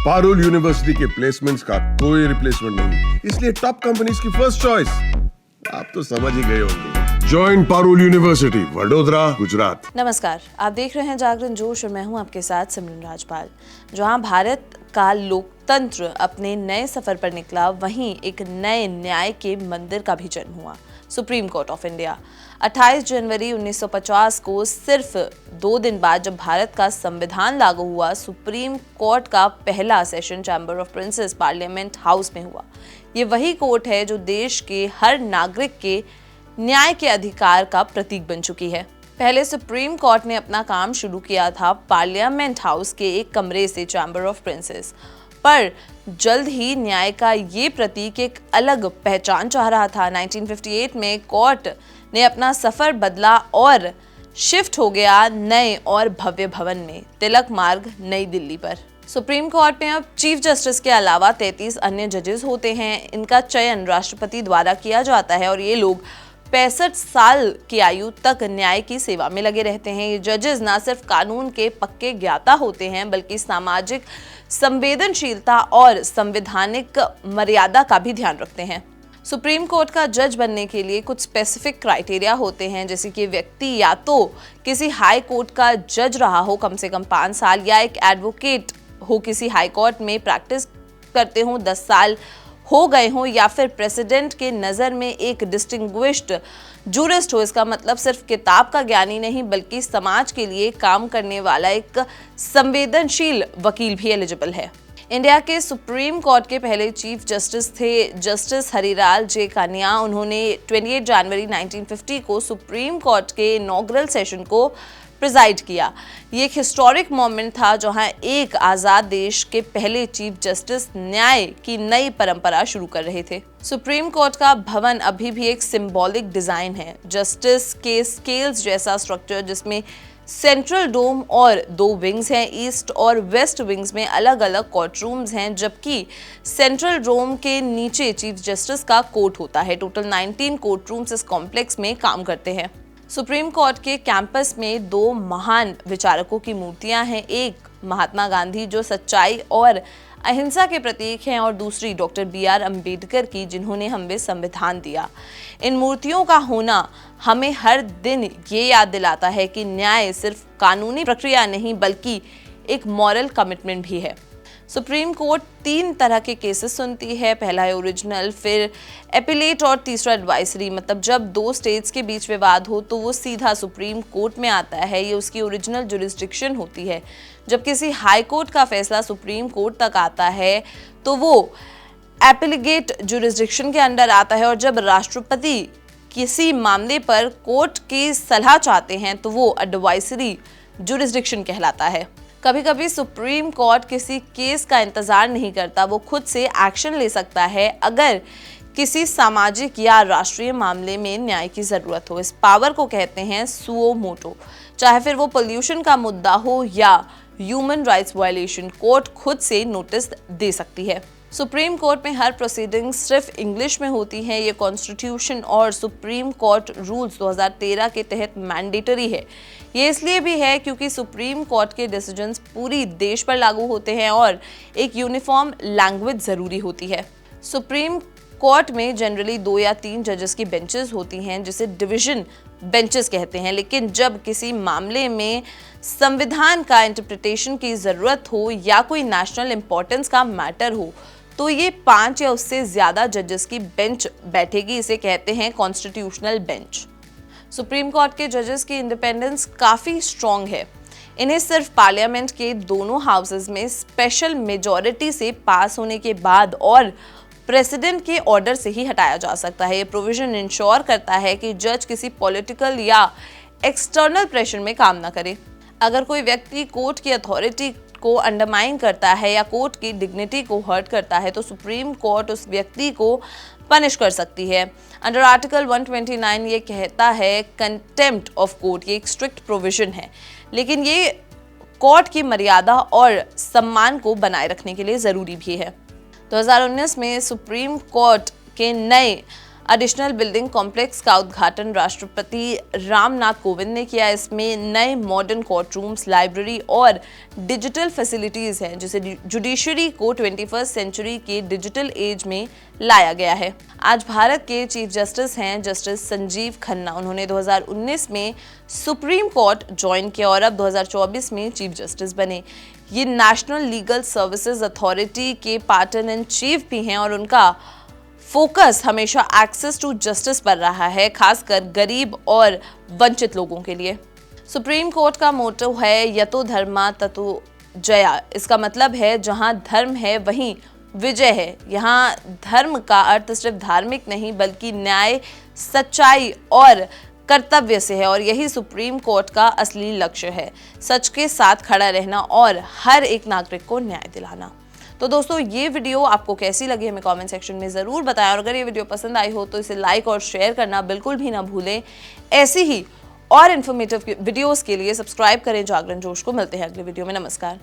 Parul university के placements का कोई रिप्लेसमेंट नहीं, इसलिए टॉप कंपनीज की फर्स्ट चॉइस। आप तो समझ ही गए होंगे। Join Parul university, Vadodara, Gujarat. नमस्कार, आप देख रहे हैं जागरण जोश और मैं हूं आपके साथ सिमरन राजपाल। जहां भारत का लोकतंत्र अपने नए सफर पर निकला, वहीं एक नए न्याय के मंदिर का भी जन्म हुआ, सुप्रीम कोर्ट ऑफ इंडिया। 28 जनवरी 1950 को, सिर्फ 2 दिन बाद जब भारत का संविधान लागू हुआ, सुप्रीम कोर्ट का पहला session chamber of princess parliament house में हुआ। ये वही कोर्ट है जो देश के हर नागरिक के न्याय के अधिकार का प्रतीक बन चुकी है। पहले सुप्रीम कोर्ट ने अपना काम शुरू किया था पार्लियामेंट हाउस के एक कमरे से, चैम्बर ऑफ प्रिंसेस, पर जल्द ही न्याय का ये प्रतीक एक अलग पहचान चाह रहा था। 1958 में कोर्ट ने अपना सफर बदला और शिफ्ट हो गया नए और भव्य भवन में, तिलक मार्ग, नई दिल्ली पर। सुप्रीम कोर्ट में अब चीफ जस्टिस के अलावा 33 अन्य जजेस होते हैं। इनका चयन राष्ट्रपति द्वारा किया जाता है और ये लोग 65 साल की आयु तक न्याय की सेवा में लगे रहते हैं। ये जजेस न सिर्फ कानून के पक्के ज्ञाता होते हैं, बल्कि सामाजिक संवेदनशीलता और संवैधानिक मर्यादा का भी ध्यान रखते हैं। सुप्रीम कोर्ट का जज बनने के लिए कुछ स्पेसिफिक क्राइटेरिया होते हैं, जैसे कि व्यक्ति या तो किसी हाई कोर्ट का जज रहा हो कम से कम 5 साल, या एक एडवोकेट हो, किसी हाई कोर्ट में प्रैक्टिस करते हो 10 साल हो गए हो, या फिर प्रेसिडेंट के नज़र में एक डिस्टिंग्विश्ड जूरिस्ट हो। इसका मतलब सिर्फ किताब का ज्ञानी नहीं, बल्कि समाज के लिए काम करने वाला एक संवेदनशील वकील भी एलिजिबल है। इंडिया के सुप्रीम कोर्ट के पहले चीफ जस्टिस थे जस्टिस हरिलाल जे कानिया। उन्होंने 28 जनवरी 1950 को सुप्रीम कोर्ट के इनॉग्रल सेशन को प्रिजाइड किया। ये एक हिस्टोरिक मोमेंट था जहां एक आज़ाद देश के पहले चीफ जस्टिस न्याय की नई परंपरा शुरू कर रहे थे। सुप्रीम कोर्ट का भवन अभी भी एक सिंबॉलिक डिजाइन है, जस्टिस के स्केल्स जैसा स्ट्रक्चर, जिसमें सेंट्रल डोम और 2 विंग्स हैं। ईस्ट और वेस्ट विंग्स में अलग अलग कोर्ट रूम्स हैं, जबकि सेंट्रल डोम के नीचे चीफ जस्टिस का कोर्ट होता है। टोटल 19 कोर्ट रूम्स इस कॉम्प्लेक्स में काम करते हैं। सुप्रीम कोर्ट के कैंपस में 2 महान विचारकों की मूर्तियां हैं, एक महात्मा गांधी जो सच्चाई और अहिंसा के प्रतीक हैं, और दूसरी डॉक्टर BR अम्बेडकर की, जिन्होंने हमें संविधान दिया। इन मूर्तियों का होना हमें हर दिन ये याद दिलाता है कि न्याय सिर्फ कानूनी प्रक्रिया नहीं, बल्कि एक मॉरल कमिटमेंट भी है। सुप्रीम कोर्ट 3 तरह के केसेस सुनती है। पहला है ओरिजिनल, फिर एपिलेट और तीसरा एडवाइजरी। मतलब जब 2 स्टेट्स के बीच विवाद हो तो वो सीधा सुप्रीम कोर्ट में आता है, ये उसकी ओरिजिनल जुरिस्डिक्शन होती है। जब किसी हाई कोर्ट का फैसला सुप्रीम कोर्ट तक आता है तो वो एपिलेट जुरिस्डिक्शन के अंडर आता है, और जब राष्ट्रपति किसी मामले पर कोर्ट की सलाह चाहते हैं तो वो एडवाइजरी जुरिस्डिक्शन कहलाता है। कभी कभी सुप्रीम कोर्ट किसी केस का इंतजार नहीं करता, वो खुद से एक्शन ले सकता है अगर किसी सामाजिक या राष्ट्रीय मामले में न्याय की जरूरत हो। इस पावर को कहते हैं सुओ मोटो। चाहे फिर वो पोल्यूशन का मुद्दा हो या ह्यूमन राइट्स वायलेशन, कोर्ट खुद से नोटिस दे सकती है। सुप्रीम कोर्ट में हर प्रोसीडिंग सिर्फ इंग्लिश में होती है। ये कॉन्स्टिट्यूशन और सुप्रीम कोर्ट रूल्स 2013 के तहत मैंडेटरी है। ये इसलिए भी है क्योंकि सुप्रीम कोर्ट के डिसीजंस पूरी देश पर लागू होते हैं और एक यूनिफॉर्म लैंग्वेज ज़रूरी होती है। सुप्रीम कोर्ट में जनरली 2 या 3 जजेस की बेंचेस होती हैं, जिसे डिवीजन बेंचेस कहते हैं। लेकिन जब किसी मामले में संविधान का इंटरप्रिटेशन की ज़रूरत हो या कोई नेशनल इंपॉर्टेंस का मैटर हो, तो ये 5 या उससे ज़्यादा जजेस की बेंच बैठेगी। इसे कहते हैं कॉन्स्टिट्यूशनल बेंच। सुप्रीम कोर्ट के जजेस की इंडिपेंडेंस काफ़ी स्ट्रॉन्ग है। इन्हें सिर्फ पार्लियामेंट के दोनों हाउसेस में स्पेशल मेजॉरिटी से पास होने के बाद और प्रेसिडेंट के ऑर्डर से ही हटाया जा सकता है। ये प्रोविजन इंश्योर करता है कि जज किसी पॉलिटिकल या एक्सटर्नल प्रेशर में काम ना करे। अगर कोई व्यक्ति कोर्ट की अथॉरिटी को अंडरमाइन करता है या कोर्ट की डिग्निटी को हर्ट करता है, तो सुप्रीम कोर्ट उस व्यक्ति को पनिश कर सकती है। अंडर आर्टिकल 129 ये कहता है कंटेम्प्ट ऑफ कोर्ट, ये एक स्ट्रिक्ट प्रोविजन है, लेकिन ये कोर्ट की मर्यादा और सम्मान को बनाए रखने के लिए ज़रूरी भी है। 2019 में सुप्रीम कोर्ट के नए एडिशनल बिल्डिंग कॉम्प्लेक्स का उद्घाटन राष्ट्रपति रामनाथ कोविंद ने किया। इसमें नए मॉडर्न कोर्ट रूम्स, लाइब्रेरी और डिजिटल फैसिलिटीज हैं, जिसे जुडिशरी को 21वीं सेंचुरी के डिजिटल एज में लाया गया है। आज भारत के चीफ जस्टिस हैं जस्टिस संजीव खन्ना। उन्होंने 2019 में सुप्रीम कोर्ट ज्वाइन किया और अब 2024 में चीफ जस्टिस बने। ये नेशनल लीगल सर्विसेज अथॉरिटी के पार्टनर इन चीफ भी हैं और उनका फोकस हमेशा एक्सेस टू जस्टिस पर रहा है, खासकर गरीब और वंचित लोगों के लिए। सुप्रीम कोर्ट का मोटो है यतो धर्मा ततो जया। इसका मतलब है जहां धर्म है वहीं विजय है। यहाँ धर्म का अर्थ सिर्फ धार्मिक नहीं बल्कि न्याय, सच्चाई और कर्तव्य से है और यही सुप्रीम कोर्ट का असली लक्ष्य है, सच के साथ खड़ा रहना और हर एक नागरिक को न्याय दिलाना। तो दोस्तों, ये वीडियो आपको कैसी लगी हमें कमेंट सेक्शन में ज़रूर बताएं और अगर ये वीडियो पसंद आई हो तो इसे लाइक और शेयर करना बिल्कुल भी ना भूलें। ऐसी ही और इन्फॉर्मेटिव वीडियोस के लिए सब्सक्राइब करें जागरण जोश को। मिलते हैं अगले वीडियो में। नमस्कार।